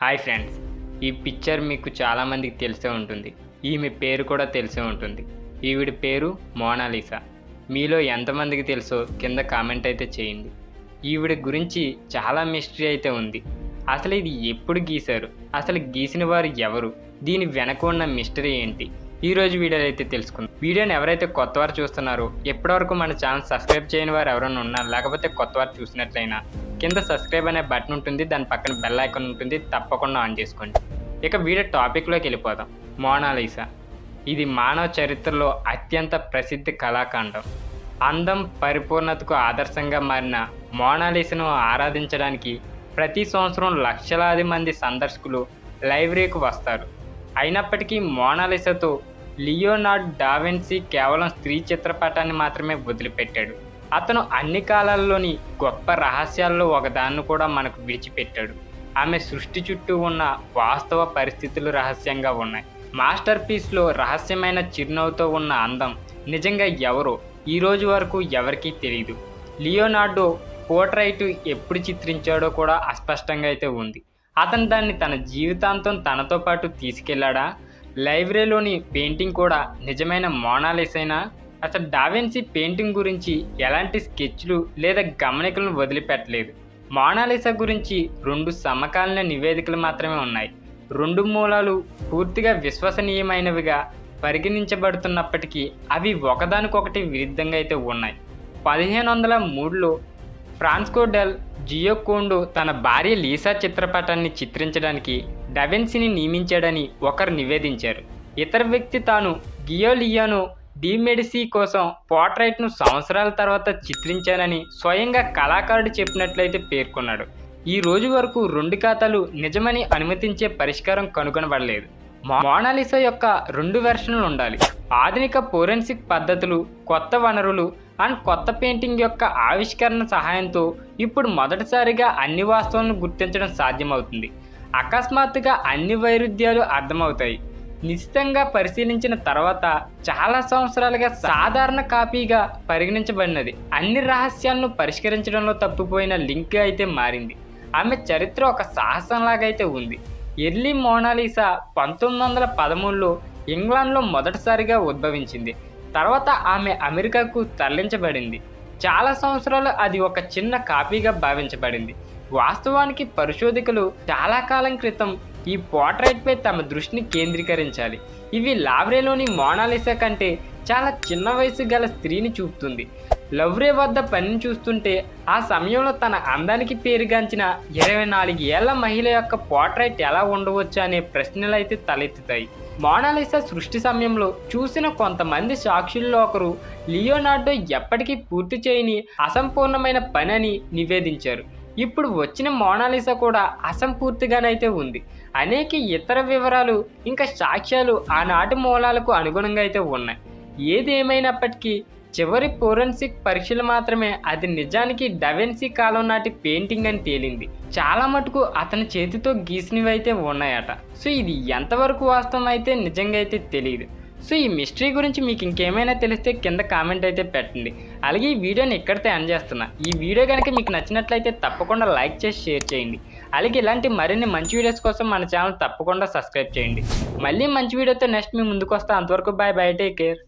Hi friends, ఈ picture మీకు చాలామందికి తెలిసే ఉంటుంది. ఈమె పేరు కూడా తెలిసే ఉంటుంది. ఈవిడ పేరు మోనాలిసా. మీలో ఎంతమందికి తెలుసో కింద కామెంట్ అయితే చేయండి. ఈవిడ గురించి చాలా మిస్టరీ అయితే ఉంది. అసలు ఇది ఎప్పుడు గీశారు, అసలు గీసిన వారు ఎవరు, దీని వెనక ఉన్న మిస్టరీ ఏంటి, ఈరోజు వీడియోలో అయితే తెలుసుకుందాం. వీడియోని ఎవరైతే కొత్త వారు చూస్తున్నారో, ఎప్పటివరకు మన ఛానల్ సబ్స్క్రైబ్ చేయని వారు ఎవరైనా ఉన్నారు, లేకపోతే కొత్త వారు చూసినట్లయినా కింద సబ్స్క్రైబ్ అనే బటన్ ఉంటుంది, దాని పక్కన బెల్ ఐకాన్ ఉంటుంది, తప్పకుండా ఆన్ చేసుకోండి. ఇక వీడియో టాపిక్లోకి వెళ్ళిపోదాం. మోనాలిసా ఇది మానవ చరిత్రలో అత్యంత ప్రసిద్ధ కళాఖండం. అందం, పరిపూర్ణతకు ఆదర్శంగా మారిన మోనాలిసాను ఆరాధించడానికి ప్రతి సంవత్సరం లక్షలాది మంది సందర్శకులు లైబ్రరీకి వస్తారు. అయినప్పటికీ మోనాలిసాతో లియోనార్డో డావిన్సీ కేవలం స్త్రీ చిత్రపటాన్ని మాత్రమే వదిలిపెట్టాడు. అతను అన్ని కాలాల్లోని గొప్ప రహస్యాల్లో ఒకదాన్ని కూడా మనకు విడిచిపెట్టాడు. ఆమె సృష్టి చుట్టూ ఉన్న వాస్తవ పరిస్థితులు రహస్యంగా ఉన్నాయి. మాస్టర్ పీస్లో రహస్యమైన చిరునవ్వుతో ఉన్న అందం నిజంగా ఎవరో ఈ రోజు వరకు ఎవరికీ తెలియదు. లియోనార్డో పోర్ట్రైట్ ఎప్పుడు చిత్రించాడో కూడా అస్పష్టంగా అయితే ఉంది. అతను దాన్ని తన జీవితాంతం తనతో పాటు తీసుకెళ్లాడా? లైబ్రరీలోని పెయింటింగ్ కూడా నిజమైన మోనాలిసానా? అసలు డావిన్సీ పెయింటింగ్ గురించి ఎలాంటి స్కెచ్లు లేదా గమనికలను వదిలిపెట్టలేదు. మోనాలిసా గురించి 2 సమకాలీన నివేదికలు మాత్రమే ఉన్నాయి. 2 మూలాలు పూర్తిగా విశ్వసనీయమైనవిగా పరిగణించబడుతున్నప్పటికీ అవి ఒకదానికొకటి విరుద్ధంగా అయితే ఉన్నాయి. 1503లో ఫ్రాన్సిస్కో డెల్ జియోకోండో తన భార్య లీసా చిత్రపటాన్ని చిత్రించడానికి డావిన్సీని నియమించాడని ఒకరు నివేదించారు. ఇతర వ్యక్తి తాను గియోలియానో డి మెడిసి కోసం పోర్ట్రైట్ను సంవత్సరాల తర్వాత చిత్రించానని స్వయంగా కళాకారుడు చెప్పినట్లయితే పేర్కొన్నాడు. ఈ రోజు వరకు 2 ఖాతాలు నిజమని అనుమతించే పరిష్కారం కనుగొనబడలేదు. మోనాలిసా యొక్క 2 వెర్షన్లు ఉండాలి. ఆధునిక ఫోరెన్సిక్ పద్ధతులు, కొత్త వనరులు అండ్ కొత్త పెయింటింగ్ యొక్క ఆవిష్కరణ సహాయంతో ఇప్పుడు మొదటిసారిగా అన్ని వాస్తవాలను గుర్తించడం సాధ్యమవుతుంది. అకస్మాత్తుగా అన్ని వైరుధ్యాలు అర్థమవుతాయి. నిశ్చితంగా పరిశీలించిన తర్వాత చాలా సంవత్సరాలుగా సాధారణ కాపీగా పరిగణించబడినది అన్ని రహస్యాలను పరిష్కరించడంలో తప్పిపోయిన లింక్ అయితే మారింది. ఆమె చరిత్ర ఒక సాహసంలాగా అయితే ఉంది. ఎర్లీ మోనాలిసా 1913లో ఇంగ్లాండ్లో మొదటిసారిగా ఉద్భవించింది. తర్వాత ఆమె అమెరికాకు తరలించబడింది. చాలా సంవత్సరాలు అది ఒక చిన్న కాపీగా భావించబడింది. వాస్తవానికి పరిశోధకులు చాలా కాలం క్రితం ఈ పోర్ట్రైట్పై తమ దృష్టిని కేంద్రీకరించాలి. ఇవి లవ్రేలోని మోనాలిసా కంటే చాలా చిన్న వయసు గల స్త్రీని చూపుతుంది. లవ్రే వద్ద పనిని చూస్తుంటే ఆ సమయంలో తన అందానికి పేరుగాంచిన 24 ఏళ్ల మహిళ యొక్క పోర్ట్రైట్ ఎలా ఉండవచ్చు అనే ప్రశ్నలు అయితే తలెత్తుతాయి. మోనాలిసా సృష్టి సమయంలో చూసిన కొంతమంది సాక్షుల్లో ఒకరు లియోనార్డో ఎప్పటికీ పూర్తి చేయని అసంపూర్ణమైన పని అని నివేదించారు. ఇప్పుడు వచ్చిన మోనాలిసా కూడా అసంపూర్తిగానైతే ఉంది. అనేక ఇతర వివరాలు ఇంకా సాక్ష్యాలు ఆనాటి మూలాలకు అనుగుణంగా అయితే ఉన్నాయి. ఏదేమైనప్పటికీ చివరి ఫోరెన్సిక్ పరీక్షలు మాత్రమే అది నిజానికి డావిన్సీ కాలం నాటి పెయింటింగ్ అని తేలింది. చాలా మటుకు అతని చేతితో గీసినవి అయితే ఉన్నాయట. సో ఇది ఎంతవరకు వాస్తవం అయితే నిజంగా అయితే తెలియదు. సో ఈ మిస్టరీ గురించి మీకు ఇంకేమైనా తెలిస్తే కింద కామెంట్ అయితే పెట్టండి. అలాగే ఈ వీడియోని ఇక్కడితో ఎండ్ చేస్తున్నా. ఈ వీడియో కనుక మీకు నచ్చినట్లయితే తప్పకుండా లైక్ చేసి షేర్ చేయండి. అలాగే ఇలాంటి మరిన్ని మంచి వీడియోస్ కోసం మన ఛానల్ తప్పకుండా సబ్స్క్రైబ్ చేయండి. మళ్ళీ మంచి వీడియోతో నెక్స్ట్ మీ ముందుకు వస్తా. అంతవరకు బాయ్ బాయ్, టేక్ కేర్.